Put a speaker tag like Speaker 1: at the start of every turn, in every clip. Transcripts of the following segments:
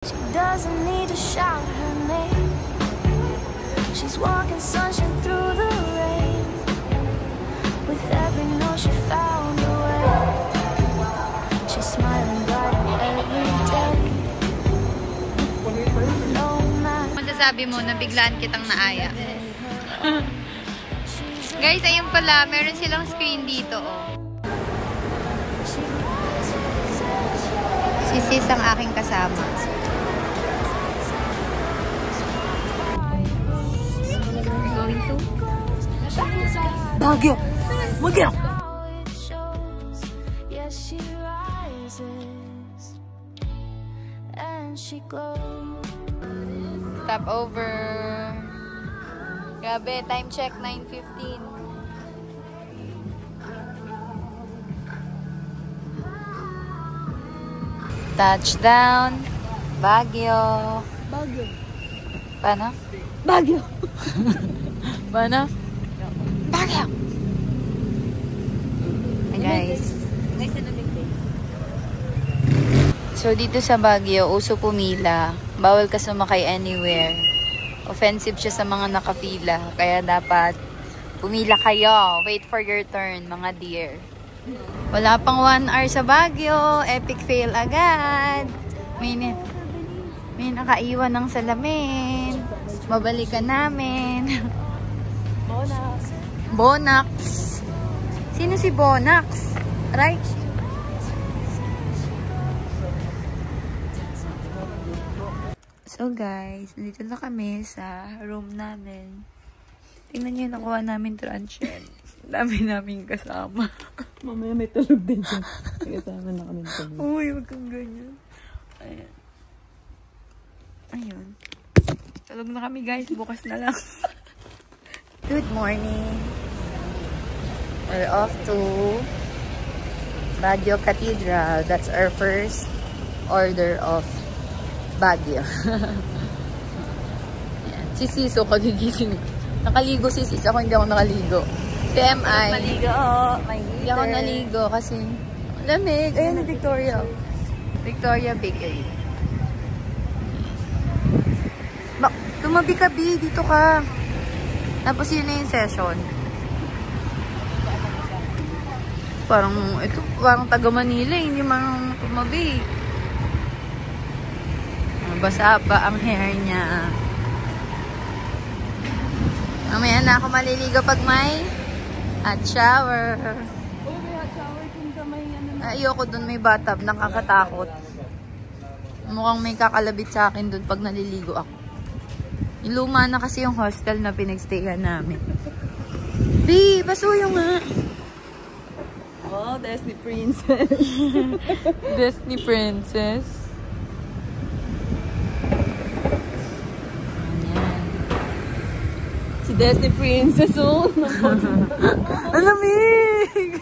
Speaker 1: She doesn't need to shout her name. She's walking sunshine through the rain. With every note she found a way. She's smiling brighter every day. No matter.
Speaker 2: Masasabi mo na biglaan kitang naaya. Guys, ayun pala, meron silang screen dito, oh. Si Sis ang aking kasama. We're going to
Speaker 3: Baguio! Baguio!
Speaker 1: Yes, she rises and she glows.
Speaker 2: stop over. Grabe, time check, 9:15. Touchdown, Baguio.
Speaker 3: Baguio.
Speaker 2: Paano?
Speaker 3: Baguio!
Speaker 2: Paano? Baguio! Hey guys. So dito sa Baguio, uso pumila. Bawal ka sumakay anywhere. Offensive siya sa mga nakapila. Kaya dapat pumila kayo. Wait for your turn, mga dear. Wala pang 1 hour sa Baguio. Epic fail agad. May nakaiwan ng salamin. Babalikan namin.
Speaker 3: Bonax.
Speaker 2: Bonax. Sino si Bonax? Right? So guys, nandito na kami sa room namin. Tingnan nyo yung nakuha namin transient. Dami namin kasama.
Speaker 3: Mamaya may tulog din dyan. Kasama na kami tulog.
Speaker 2: Uy, wag kang ganyan. Ayan. Ayun. Tulog na kami guys. Bukas na lang. Good morning. We're off to Baguio Cathedral. That's our first order of Baguio. Ayan. Si Siso kagigising. Nakaligo si Sis. Ako hindi ako nakaligo. TMI.
Speaker 3: Maligo.
Speaker 2: Hindi ako naligo kasi lamig. Ayan na Victoria. Victoria Bakery. Tumabi ka, B. Dito ka. Tapos yun na yung session. Parang taga Manila. Hindi man tumabi. Basa pa ang hair niya. Mamaya na ako maliligo pag may hot shower.
Speaker 3: Oh, may hot shower dun sa may ano.
Speaker 2: Ayoko dun, may bathtub. Nakakatakot. Mukhang may kakalabit sa akin dun pag naliligo ako. Luma na kasi yung hostel na pinagstayan namin. B, basuyo nga.
Speaker 3: Oh, Disney Princess.
Speaker 2: Disney Princess.
Speaker 3: Si Disney Princess, oh.
Speaker 2: Alamig!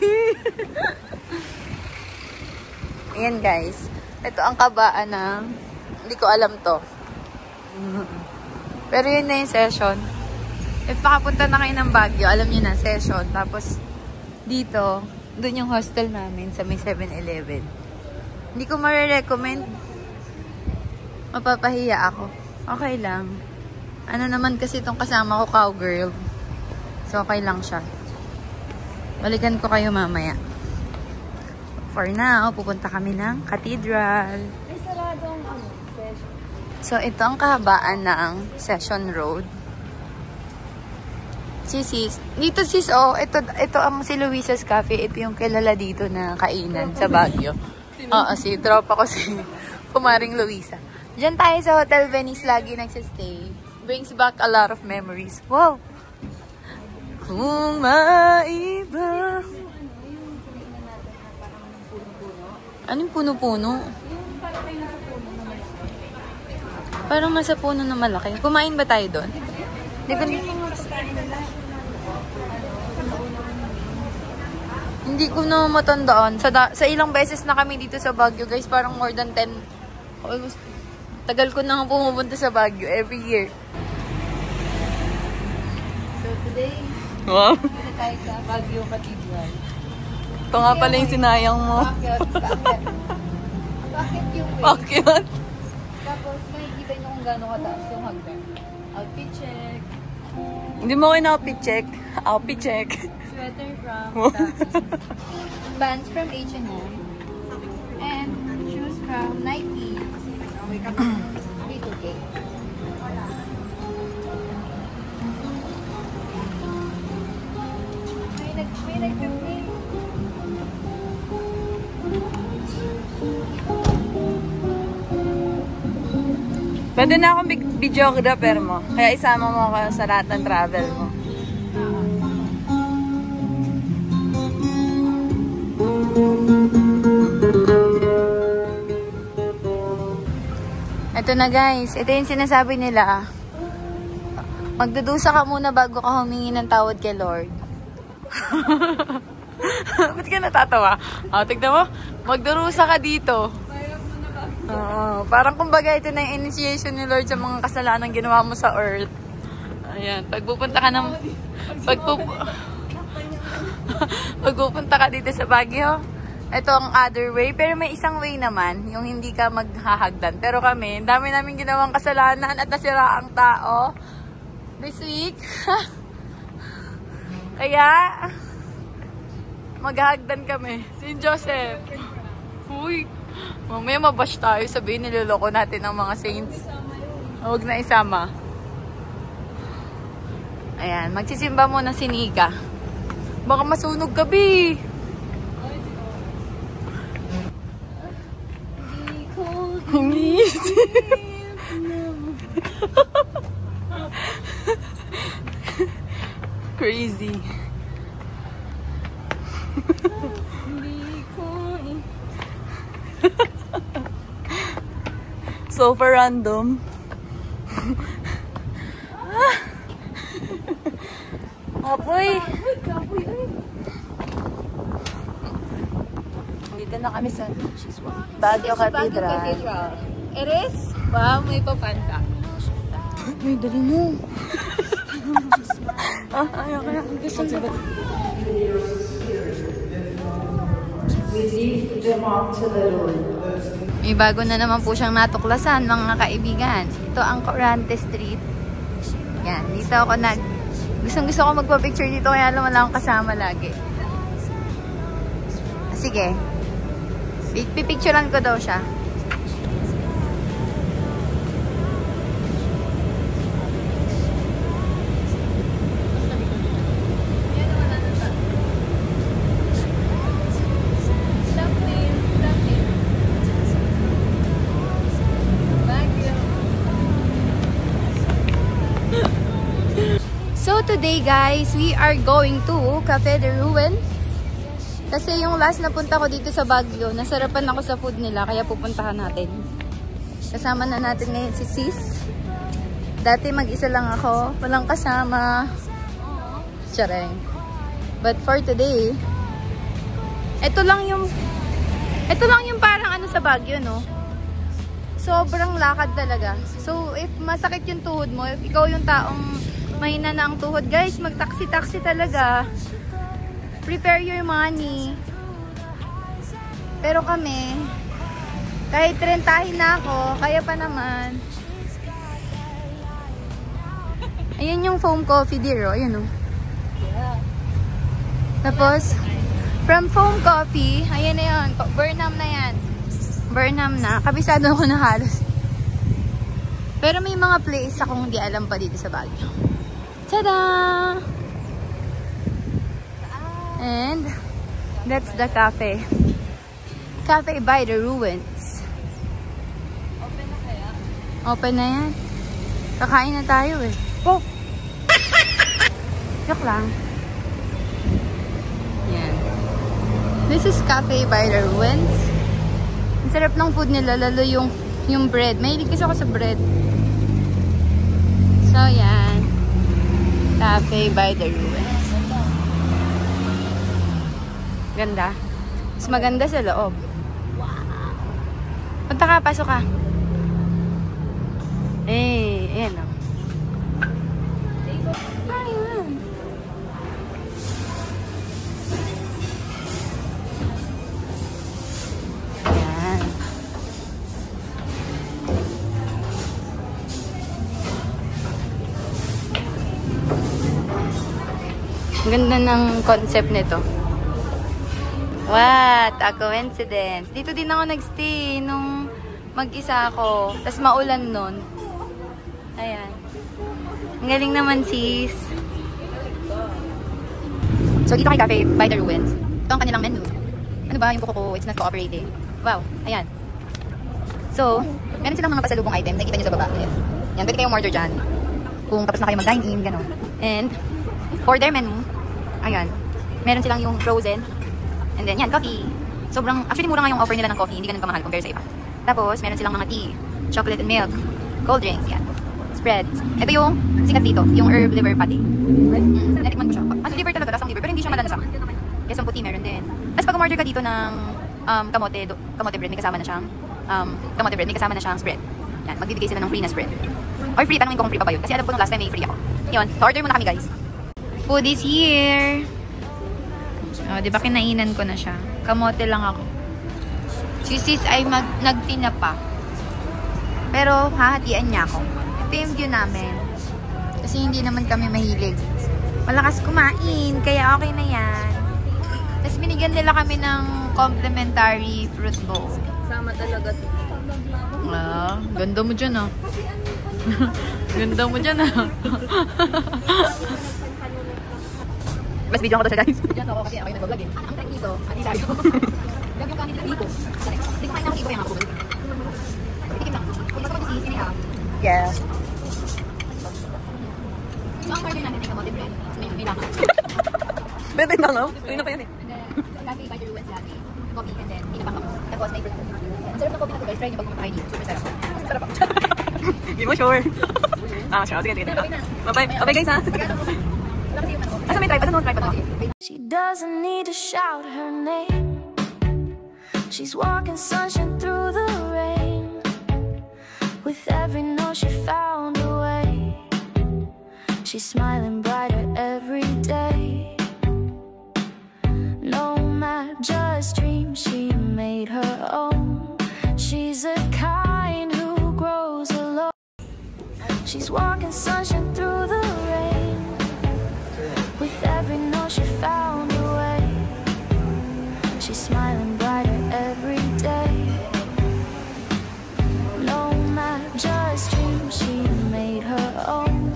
Speaker 2: Ayan guys. Ito ang kabaan ng hindi ko alam to. Pero yun na yung session. If makapunta na kayo ng Baguio, alam nyo na, session. Tapos dito, dun yung hostel namin sa may 7-Eleven. Hindi ko marirecommend. Mapapahiya ako. Okay lang. Ano naman kasi itong kasama ko, cowgirl. So, okay lang siya. Balikan ko kayo mamaya. For now, pupunta kami ng cathedral.
Speaker 3: May saradong session.
Speaker 2: So, ito ang kahabaan ng Session Road. Sis, dito sis, oh, ito ang si Luisa's Cafe. Ito yung kilala dito na kainan sa Baguio. Oo, si tropa ko si Kumaring Luisa. Diyan tayo sa Hotel Venice lagi nagsistay. Brings back a lot of memories. Wow! Kung maiba. Anong puno-puno? Parang nasa puno na malaki. Kumain ba tayo doon? Hindi ko na matandaan. Sa ilang beses na kami dito sa Baguio, guys, parang more than 10. Almost, tagal ko na pumupunta sa Baguio every year. So today,
Speaker 3: Wow.
Speaker 2: punta tayo sa Baguio Cathedral.
Speaker 3: Ito nga pala yung sinayang mo.
Speaker 2: Bakit? Bakit yung
Speaker 3: Bakit?
Speaker 2: Tapos, makikita nyo kung gano'ng kataas yung hagdan. Outfit check.
Speaker 3: Hindi mo kayo na-outfit check. Outfit check.
Speaker 2: Sweater from Takis. Pants from H&M. And shoes from Nike. B2K. May nag-print.
Speaker 3: Pwede na akong videographer mo. Kaya isama mo ako sa lahat ng travel mo.
Speaker 2: Ito na guys. Ito yung sinasabi nila. Magdudusa ka muna bago ka humingi ng tawad kay Lord.
Speaker 3: Ba't ka natatawa? Tignan mo. Magdurusa ka dito. Oo, parang kumbaga ito na yung initiation ni Lord sa mga kasalanan ginawa mo sa earth. Ayan, pagpupunta ka ng pagpupunta ka dito sa Baguio, ito ang other way, pero may isang way naman, yung hindi ka maghahagdan. Pero kami, dami namin ginawang kasalanan at nasira ang tao this week. Kaya maghahagdan kami. Si Joseph. Uy, mamaya mabash tayo, sabihin niloloko natin ang mga saints. Huwag na isama. Ayan, magsisimba muna si Nika. Baka masunog ka, Bi. Hindi. Crazy. Super random. Apoy. Dito na kami sa Baguio Cathedral.
Speaker 2: It is? Wow, may papanta.
Speaker 3: Ay, dali mo. Ayaw ka na.
Speaker 2: May bago na naman po siyang natuklasan, mga kaibigan. Ito ang Corante Street. Yan, dito ako Gustong-gusto ko magpa-picture dito, kaya lang wala akong kasama lagi. Sige. Pipicturean ko daw siya. So today guys, we are going to Cafe de Ruins. Kasi yung last na punta ko dito sa Baguio, nasarapan ako sa food nila, kaya pupuntahan natin. Kasama na natin ngayon si Sis. Dati mag-isa lang ako, walang kasama. Tsareng. But for today, ito lang yung parang ano sa Baguio, no? Sobrang lakad talaga. So if masakit yung tuhod mo, if ikaw yung taong mahina na ang tuhod, guys, mag-taxi-taxi talaga. Prepare your money. Pero kami, kahit rentahin na ako, kaya pa naman. Ayan yung foam coffee, dear. Ayan, oh. Tapos, from foam coffee, ayan na yun. Burnham na yan. Burnham na. Kabisado ko na halos. Pero may mga place akong hindi alam pa dito sa Baguio. Tada! And that's the cafe. Cafe by the Ruins.
Speaker 3: Open na kaya?
Speaker 2: Open na yan. Kakain na tayo eh.
Speaker 3: Oh!
Speaker 2: Joke lang. Yan. This is Cafe by the Ruins. Ang sarap ng food nila, lalo yung bread. Mahilig kasi ako sa bread. So yan. Cafe by the Ruins. Ganda. Mas maganda sa loob. Wow. Punta ka, pasok ka. Eh, ayan o. Ayan. Ayan. Ang ganda ng concept nito. What a coincidence. Dito din ako nagstay nung mag-isa ako. Tapos maulan nun. Ayan. Ang galing naman, sis. So, dito kay Cafe by the Ruins. Ito ang kanilang menu. Ano ba? Yung buko ko, it's not cooperating. Wow. Ayan. So, meron silang mga pasalubong item. Nakikita nyo sa baba. Ayan. Yan, pwede kayong order dyan. Kung tapos na kayo mag-dine-in, gano'n. And, for their menu, ayan. Meron silang yung frozen. And then, yan, coffee. Sobrang, actually, mura nga yung offer nila ng coffee. Hindi ganun kamahal compare sa iba. Tapos, meron silang mga tea, chocolate and milk, cold drinks, yan. Spreads. Ito yung sikat dito, yung herb liver patty. Natikman ko siya. Ano, liver talaga, rasang liver. Pero hindi siya malansa. Kesong puti, meron din. Tapos, pag umorder ka dito ng kamote bread, may kasama na siyang kamote bread, may kasama na siyang spread. Yan, magbibigay sila ng free na spread. Or free, tanongin ko kung free pa ba yun. Kasi alam ko nung last time may free ako. Yun, order muna kami, guys. Food is here. Oh, di ba kinainan ko na siya? Kamote lang ako. Si sis ay nagtina pa. Pero hahatian niya ako. Ito yung view namin. Kasi hindi naman kami mahilig. Malakas kumain, kaya okay na yan. Tapos binigyan nila kami ng complimentary fruit bowl.
Speaker 3: Sama talaga to.
Speaker 2: Ah, ganda mo dyan ah. Ganda mo dyan ah. Mas video ko to siya, guys.
Speaker 3: Diyan ako kasi ako yung nag-vlog eh. Ang track dito, ati tayo. Vlog yung kami dito. Hindi ko kain na ako yung ako. Tikim lang. Kung baka mag-isi, sini ha.
Speaker 2: Yeah.
Speaker 3: So, ang order natin ay kamote bread. May bilangan.
Speaker 2: Bebe na nga. Uy na pa yan eh.
Speaker 3: And then, coffee by the Ruins latte. Coffee and then, pinapang ako. Tapos may fruit. Ang sarap ng coffee na to, guys. Try niyo pag kumakain dito. Super sarap. Sarap ako.
Speaker 2: Hindi mo sure. Sure. Sige. Bye-bye. Bye-bye, guys ha. Asa may tripod? Ano tripod?
Speaker 1: She doesn't need to shout her name. She's walking sunshine through the rain. With every note she found a way. She's smiling brighter every day. No matter just dream she made her own. She's a kind who grows alone. She's walking sunshine through the rain. With every note she found a way. She's smiling brighter every day. No matter just dream she made her own.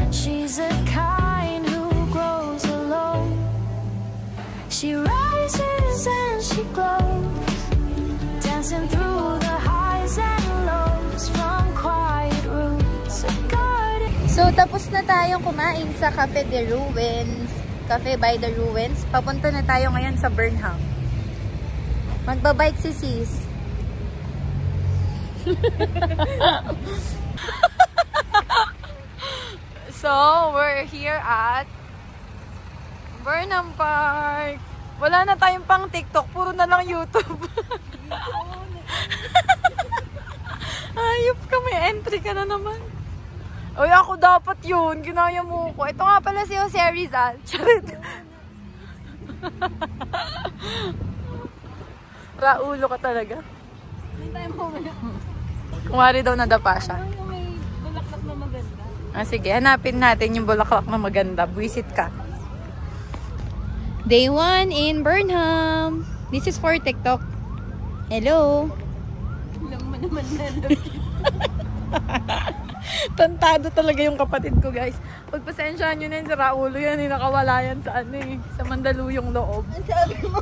Speaker 1: She's a kind who grows alone. She rises and she glows, dancing through the highs and lows from quiet roots of garden.
Speaker 2: So, tapos na tayong kumain sa Cafe de Ruins. Cafe by the Ruins. Papunta na tayo ngayon sa Burnham. Magbabike si sis. So, we're here at Burnham Park. Wala na tayong pang TikTok. Puro na lang YouTube. Ayop ka, may entry ka na naman. Uy, ako dapat yun. Ginaya mo ko. Ito nga pala si Jose Rizal. Charit. Raulo ka talaga. Kumari daw nadapa siya.
Speaker 3: May bulaklak na maganda.
Speaker 2: Sige, hanapin natin yung bulaklak na maganda. Buisit ka. Day 1 in Burnham. This is for TikTok. Hello.
Speaker 3: Alam mo naman na.
Speaker 2: Tantado talaga yung kapatid ko, guys. Pagpasensyahan nyo na yun, si Raulo yan. Nakawala yan sa sa Mandaluyong loob.
Speaker 3: Ang sabi mo.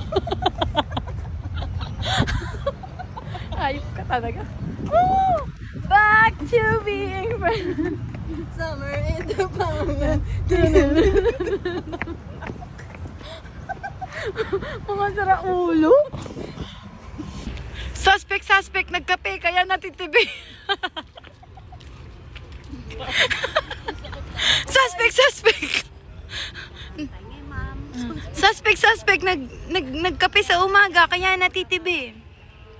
Speaker 2: Ayop ka talaga. Woo! Back to being friends.
Speaker 3: Summer in the Pangan.
Speaker 2: Mga si Raulo. Suspect, nagkape, kaya natitibi. Suspect, nagkape sa umaga, kaya natitibi.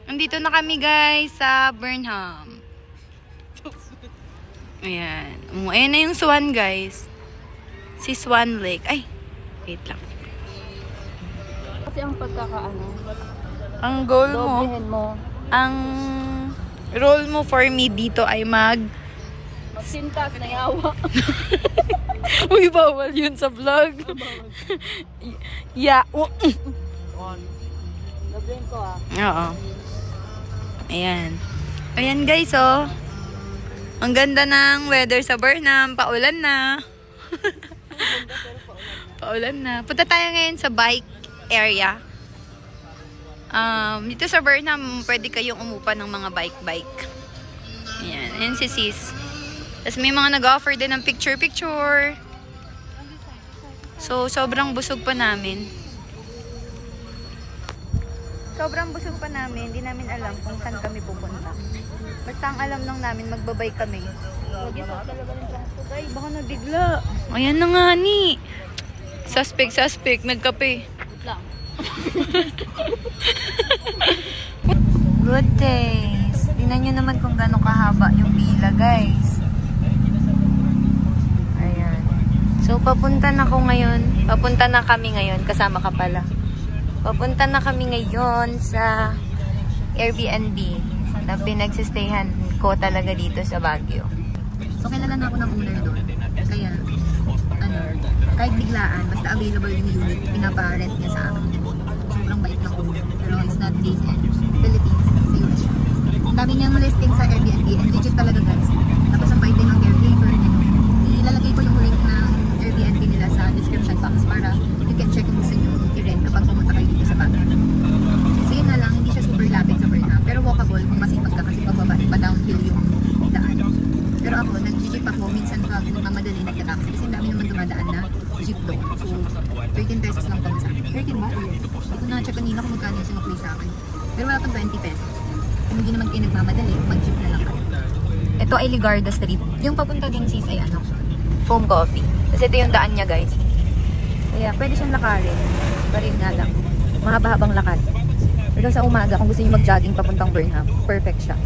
Speaker 2: Nandito na kami, guys, sa Burnham. Ayan. Ayan na yung Swan, guys. Si Swan Lake. Ay, wait lang.
Speaker 3: Kasi ang pagkakaano,
Speaker 2: Ang goal mo,
Speaker 3: doblehin mo.
Speaker 2: ang role mo for me dito ay
Speaker 3: Magsintas na yawa.
Speaker 2: Uy, bawal yun sa vlog. Yeah.
Speaker 3: Gabling ko
Speaker 2: Oo. Ayan. Ayan guys, oh. Ang ganda ng weather sa Burnham. Paulan na. Paulan na. Punta tayo ngayon sa bike area. Dito sa Burnham, pwede kayong umupa ng mga bike. Ayan. Ayan si sis. Tapos may mga nag-offer din ng picture. So, sobrang busog pa namin. Hindi namin alam kung saan kami pupunta. Basta ang alam lang namin, magbabay kami. Baka nabigla. Ayan na nga ni. Suspect, nagkape. Good days. Tingnan nyo naman kung gano'ng kahaba yung pila, guys. Ayan. So, papunta na kami ngayon. Kasama ka pala. Papunta na kami ngayon sa Airbnb na pinagsistayhan ko talaga dito sa Baguio.
Speaker 4: So, kilala na ako ng owner doon. Kaya, kahit biglaan, basta available yung unit, pinapa-rent niya sa akin. Sobrang bait ng owner. Pero it's not based in Philippines, sa US siya. Ang dami niyang listing sa Airbnb, and legit talaga guys. Tapos ang bait din ng caregiver. Ilalagay ko yung link ng Airbnb nila sa description box para you can check kung gusto nyo i-rent kapag pumunta kayo dito sa Baguio. So yun na lang, hindi siya super lapit sa Burnham. Pero walkable kung masipag ka kasi pagbaba, pa-downhill yung daan. Pero ako, nag-jeep ako, minsan pag mamadali nagka-taxi kasi dami naman dumadaan na jeep doon. So, 13 pesos lang pang sa akin. 13 ba? Ito na, check kanina kung magkano yung sinukli sa akin. Pero wala pang 20 pesos. Kung hindi naman kayo nagmamadali, mag-jeep na lang kayo. Ito ay Ligarda Street. Yung papunta din sis ay
Speaker 2: Foam coffee. Kasi ito yung daan niya, guys.
Speaker 4: kaya pwede siyang lakarin. Pa rin nga lang. Mahaba-habang lakad. Pero sa umaga, kung gusto niyo mag-jogging papuntang Burnham, perfect siya.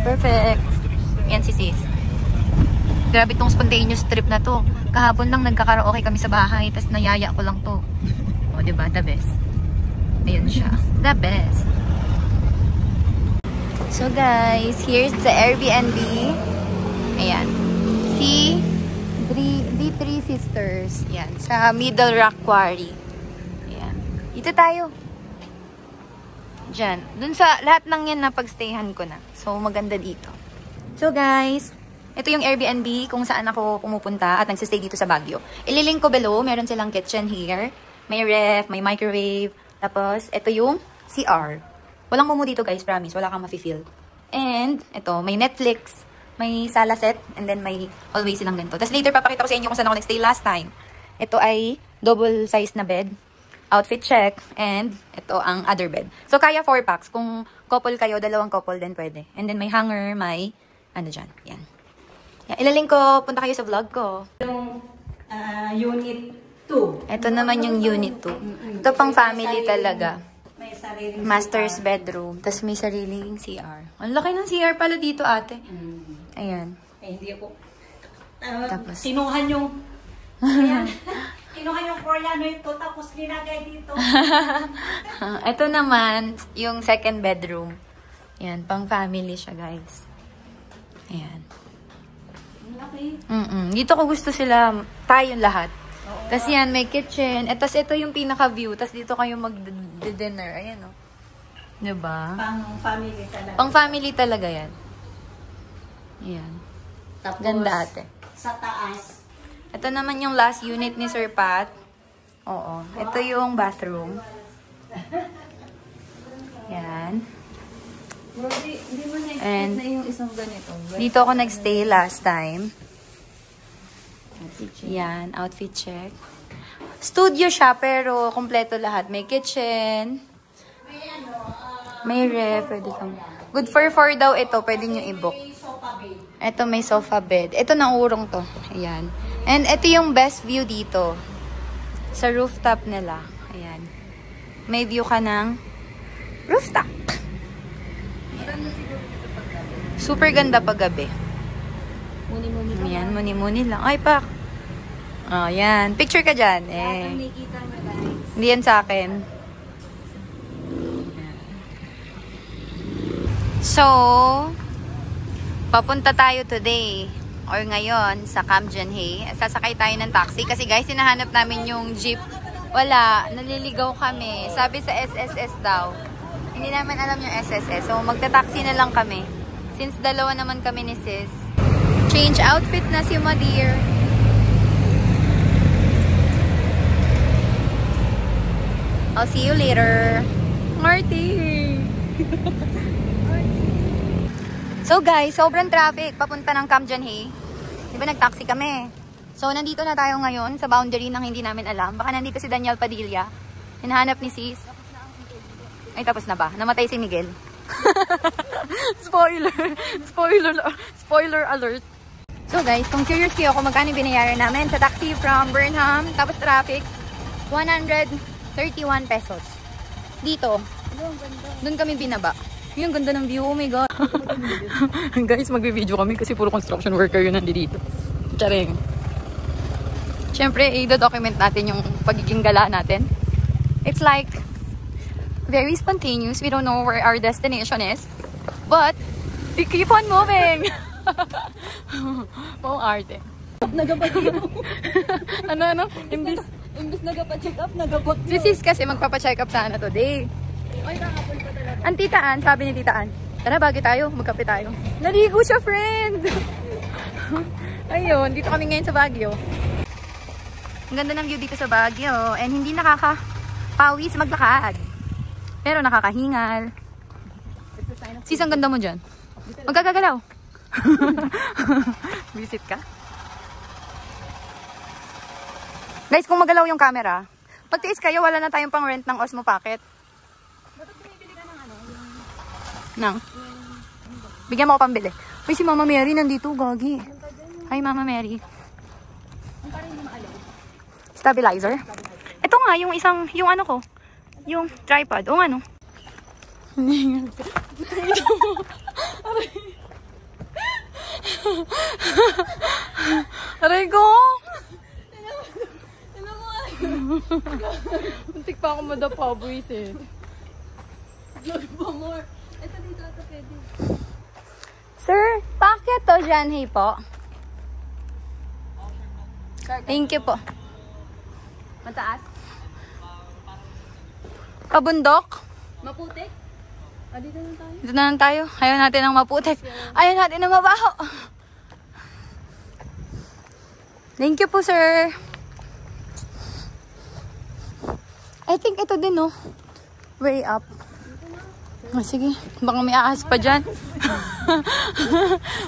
Speaker 2: Perfect. Yan si sis. Grabe tong spontaneous trip na to. Kahapon lang nagkakaraoke kami sa bahay, tapos nayaya ko lang to. O, diba? The best. Ayun siya. The best. So guys, here's the Airbnb. Ayan. See? The Three Sisters. Yan. Sa Middle Rock Quarry. Ayan. Dito tayo. Diyan. Dun sa lahat ng yan na pagstayhan ko na. So, maganda dito. So guys, ito yung Airbnb kung saan ako pumupunta at nagsistay dito sa Baguio. Ililink ko below. Meron silang kitchen here. May ref, may microwave. Tapos, ito yung CR. Walang mumu dito guys, promise. Wala kang mafe-feel. And, ito, may Netflix. May sala set. And then, may always silang ganito. Tapos later, papakita ko sa inyo kung saan ako nagstay last time. Ito ay double size na bed. Outfit check. And, ito ang other bed. So, kaya 4 packs. Kung couple kayo, dalawang couple din pwede. And then, may hanger, may, ano dyan. Yan. Yan. Ilalink ko, punta kayo sa vlog ko.
Speaker 5: Yung unit 2.
Speaker 2: Ito naman yung unit 2. Ito pang family talaga.
Speaker 5: May sariling
Speaker 2: Master's bedroom. Tapos may sariling CR. Ang laki ng CR pala dito, ate. Ayan.
Speaker 5: Eh, hindi ako.
Speaker 2: Tapos?
Speaker 5: Kinuhan yung ayan. Kinuhan yung Koreano ito, tapos linagay dito.
Speaker 2: Ito naman, yung second bedroom. Ayan, pang family siya, guys. Ayan.
Speaker 5: Laki.
Speaker 2: Dito ko gusto sila, tayong lahat. Tapos yan, may kitchen. Tapos ito yung pinaka-view. Tapos dito kayo mag-dinner. Ayan, o. Diba?
Speaker 5: Pang family talaga.
Speaker 2: Pang family talaga yan. Ayan.
Speaker 5: Tapos,
Speaker 2: Ganda, ate.
Speaker 5: sa taas.
Speaker 2: Ito naman yung last unit ni Sir Pat. Oo. Ito yung bathroom. Yan.
Speaker 3: Hindi mo na-expect
Speaker 2: And
Speaker 3: na yung isang ganito.
Speaker 2: dito ako nagstay last time. Yan. Outfit check. Studio siya, pero kompleto lahat. May kitchen. May ref. Pwede kang... Good for 4 daw ito. Pwede nyo i-book. Ito may sofa bed. Ito naurong to. Ayan. And ito yung best view dito. Sa rooftop nila. Ayan. May view ka ng rooftop. Ayan. Super ganda pag gabi. Ayan, muni-muni lang. Ay, pak. Oh, yan. Picture ka dyan. Eh. Hindi yan sa akin. So, papunta tayo today or ngayon sa Cam Janhay, sasakay tayo ng taxi. Kasi guys, hinahanap namin yung jeep. Wala, naliligaw kami. Sabi sa SSS daw. Hindi namin alam yung SSS. So, magta-taxi na lang kami. Since dalawa naman kami ni sis. Change outfit na si Madir. I'll see you later. Marty! So guys, sobrang traffic. Papunta ng Cam Janhay. Diba nag-taxi kami? So, nandito na tayo ngayon sa boundary ng hindi namin alam. Baka nandito si Daniel Padilla. Hinahanap ni sis. Ay, tapos na ba? Namatay si Miguel. Spoiler alert. So guys, kung curious kayo kung magkano binayaran namin sa taxi from Burnham, tapos traffic, 131 pesos. Dito. Doon kami binaba. Yung ganda ng view. Oh my God. Guys, mag-video kami kasi puro construction worker yun nandito. Charing. Siyempre, i-document natin yung pagiging gala natin. It's like very spontaneous. We don't know where our destination is. But, we keep on moving. Pong arte. Ano? Imbis nagpa-check up, nagabot. Si sis kasi magpapa-check up sana today. Ay, nakapul pa talaga. Ang titaan, sabi ni titaan, tara bagay tayo, magkape tayo. Naligo siya, friend! Ayun, dito kami ngayon sa Baguio. Ang ganda ng view dito sa Baguio. And hindi nakakapawis maglakad. Pero nakakahingal. Sis, ang ganda mo dyan. Magkagagalaw. Visit ka? Guys, kung magalaw yung camera, pagtiis kayo, wala na tayong pang rent ng Osmo Pocket. Ba't bumibili ka ng ano? Nang? Bigyan mo ko pambili. Uy, si Mama Mary nandito, gagi. Hi, Mama Mary. Stabilizer? Ito nga, yung isang, yung ano ko. Yung tripod. O ano? Aray ko! Muntik pa ako madapa, buwisit. Vlog pa more. Ito dito, ito pwede. Sir, packet to Janhay po. Thank you po. Mataas? Kabundok? Maputik? Dito na tayo. Dito na lang tayo. Ayaw natin ng maputik. Ayaw natin ng mabaho. Thank you po, sir. I think ito din, no? Way up. Oh, sige. Baka may ahas pa dyan.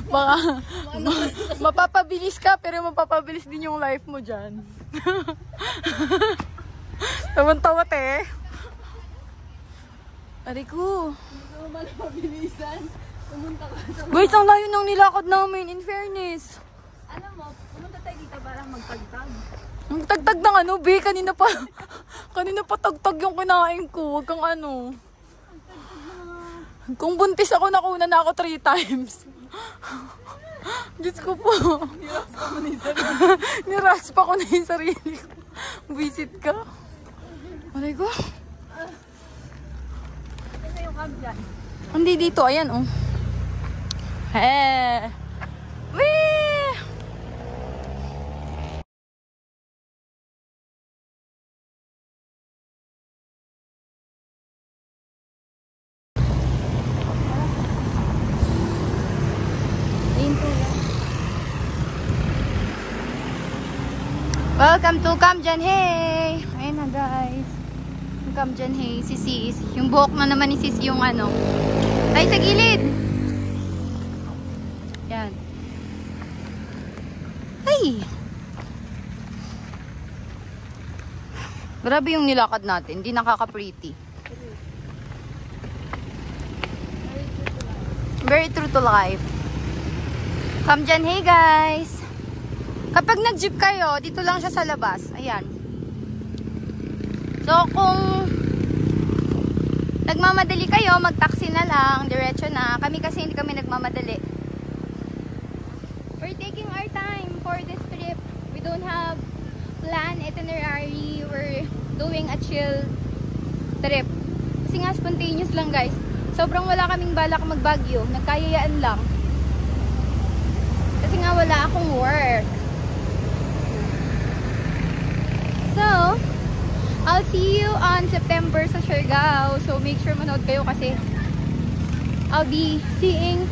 Speaker 2: Baka mapapabilis ka, pero mapapabilis din yung life mo dyan. Tawan-tawa, te. Ari ko. Guys, ang layo ng nilakad namin, in fairness.
Speaker 4: Alam mo, pumunta tayo dito para magtagtag.
Speaker 2: Ang tagtag ng ano, be? Kanina pa tagtag yung kinain ko. Huwag kang ano. Kung buntis ako, nakuna na ako 3 times. Diyos ko po. Niraspa ko na yung sarili ko. Visit ka. Alay ko.
Speaker 4: Ano yung cab dyan?
Speaker 2: Hindi dito. Ayan, oh. Heh. Wee! Welcome to Cam Janhay! Ayun na guys. Yung Cam Janhay, si sis. Yung buhok na naman ni sis yung ano. Tayo sa gilid! Yan. Ay! Grabe yung nilakad natin. Hindi nakaka-pretty. Very true to life. Cam Janhay guys! Kapag nag-jeep kayo, dito lang siya sa labas. Ayan. So, kung nagmamadali kayo, mag-taxi na lang. Diretso na. Kami kasi hindi kami nagmamadali. We're taking our time for this trip. We don't have plan, itinerary. We're doing a chill trip. Kasi nga, spontaneous lang guys. Sobrang wala kaming balak mag-Baguio. Nagkayayaan lang. Kasi nga wala akong
Speaker 4: naman September sa Siargao. So make sure manood kayo kasi I'll be seeing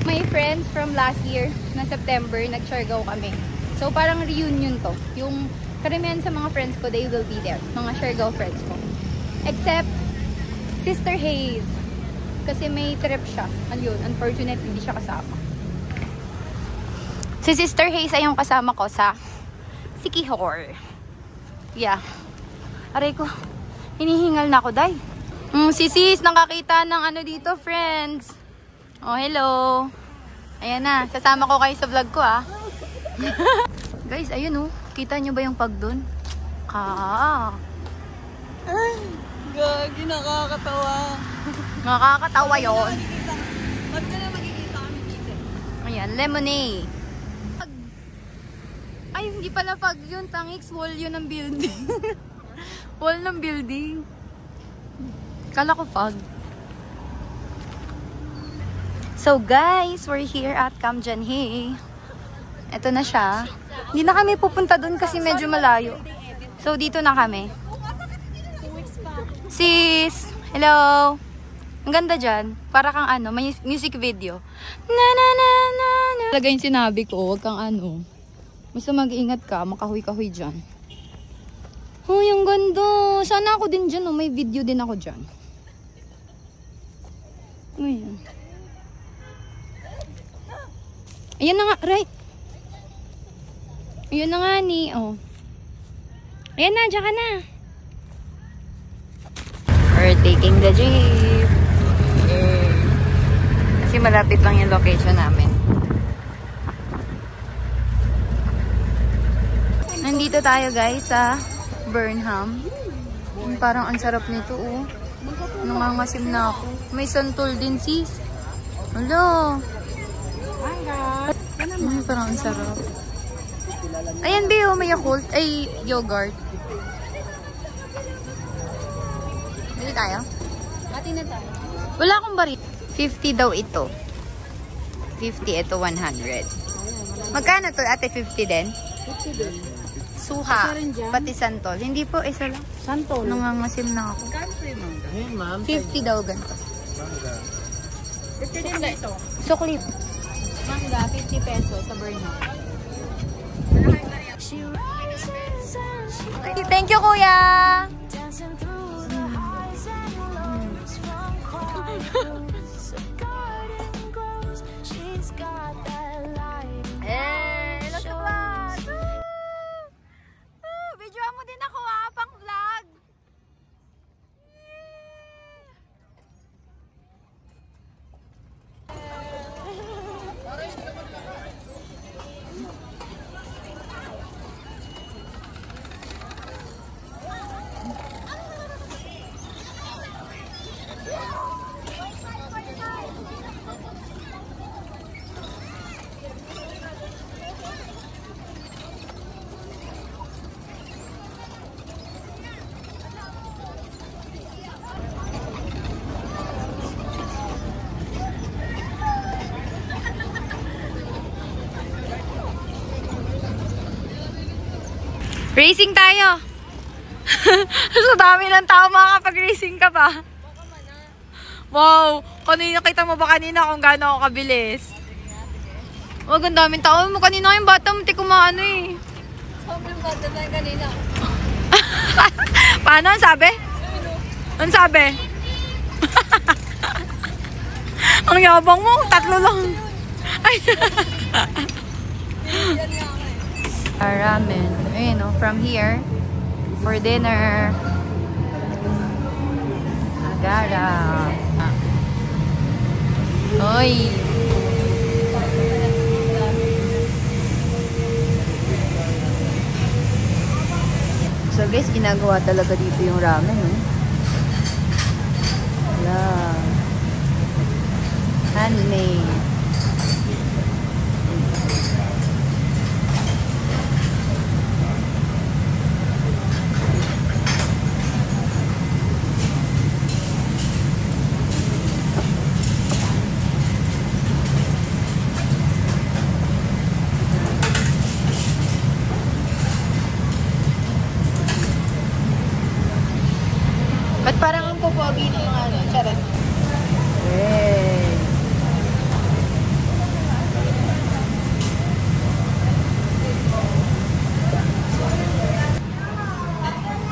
Speaker 4: my friends from last year na September. Nag-Siargao kami. So parang reunion to. Yung karamihan sa mga friends ko, they will be there. Mga Siargao friends ko. Except Sister Haze. Kasi may trip siya. Ayun, unfortunately, hindi siya kasama. Si Sister Haze ay yung kasama ko sa Siquijor. Yeah. Aray ko. Hinihingal na ako, day. Si Sis, nakakita ng ano dito, friends. Oh, hello. Ayan na. Sasama ko kayo sa vlog ko, ah. Guys, ayun, oh. Kita nyo ba yung pag dun?
Speaker 3: Ay, gagi, nakakatawa.
Speaker 4: Nakakatawa yun.
Speaker 3: Ba't ka na magkikita kami dito?
Speaker 4: Ayan, lemonade. Ay, hindi pala pag yun. Tangix, wall yun ng building. Wall ng building. Kala ko fog. So guys, we're here at Kamjanhe. Ito na siya. Hindi na kami pupunta dun kasi medyo malayo. So dito na kami. Sis! Hello! Ang ganda dyan. Para kang ano, may music video. Na na na na na. Talaga yung sinabi ko, wag kang ano. Basta mag-iingat ka, makahoy-kahoy dyan. Oh, yung ganda. Sana ako din dyan, oh. May video din ako dyan. Ayan. Ayan na nga, right. Ayan na nga ni, oh. Ayan na, dyan ka na. We're taking the jeep. Kasi malapit lang yung location namin. Nandito tayo guys sa Burnham. Parang ang sarap nito, oh. Nangangasim na ako. May santol din, sis. Hello. Parang ang sarap. Ayan, Beo, may Yakult. Ay, yogurt. Bili tayo? Ati na tayo. Wala akong barit. 50 daw ito. 50, ito 100. Magkano to, ate? 50 din? 50 din. Suha, pati santol. Hindi po, isa lang. Santol? Nangangasim na ako. 50 daw ganito. 50 din dito. Suklip. Mangga, 50 pesos sa Burnham. Thank you, kuya! Look at that! Video mo din ako, pang vlog! Racing tayo! So dami ng tao, makakapag-racing ka pa. Wow! Kanina, kita mo ba kanina kung gaano ako kabilis? Wag, ang daming tao. Kanina yung bata, munti kumaano eh. Sobrang bata tayo kanina. Paano? Ang sabi? Ang sabi? Ang yabang mo, 3 lang. Ay! Ramen. You know, from here for dinner. Agara. Hoy. So guys, ginagawa talaga dito yung ramen, eh. Wala. Handmade.
Speaker 2: pipili yung ano. Charot. Hey.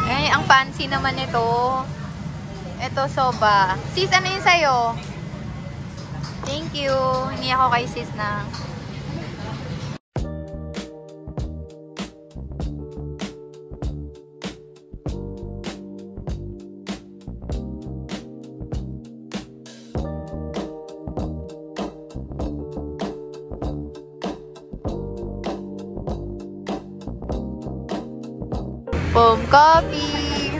Speaker 2: Ay, ang fancy naman ito. Ito, soba. Sis, ano yun sa'yo? Thank you. Hindi ako kay sis na. Foam coffee.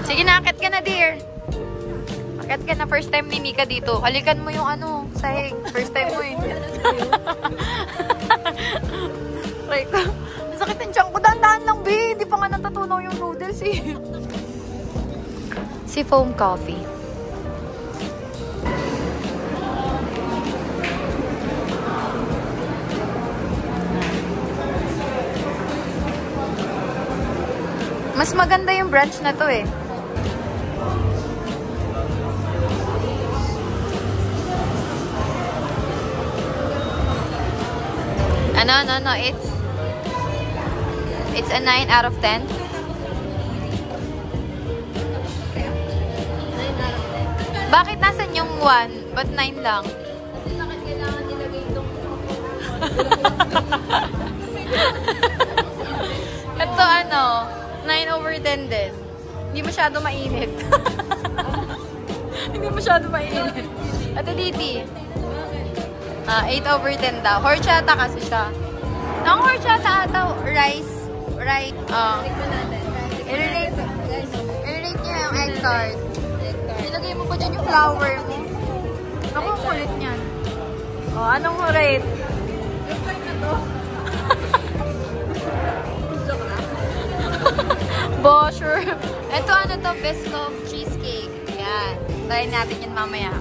Speaker 2: Sige na, akit ka na, dear. Akit ka na, first time ni Mika dito. Halikan mo yung ano, sahig. First time mo eh. Like, masakit yung tiyan ko. Dahan-dahan lang, B. Hindi pa nga natutunaw yung noodles eh. Si foam coffee. Mas maganda yung branch na to eh. No. It's a 9 out of 10. 9 out of 10. Bakit nasan yung 1? Ba't 9 lang? Kasi bakit kailangan nilagay itong... Ito ano, 9 over 10 din. Hindi masyado mainit. Hindi masyado mainit. Ate Diti. 8 over 10 daw. Horchata kasi siya. Ang horchata ata, rice. I-rate niya yung egg tart. Ilagay mo pa dyan yung flour mo. Ako, kulit niyan. O, anong rate? Bo, sure. Ito ano to, Biscoff cheesecake. Yan. Try natin yan mamaya.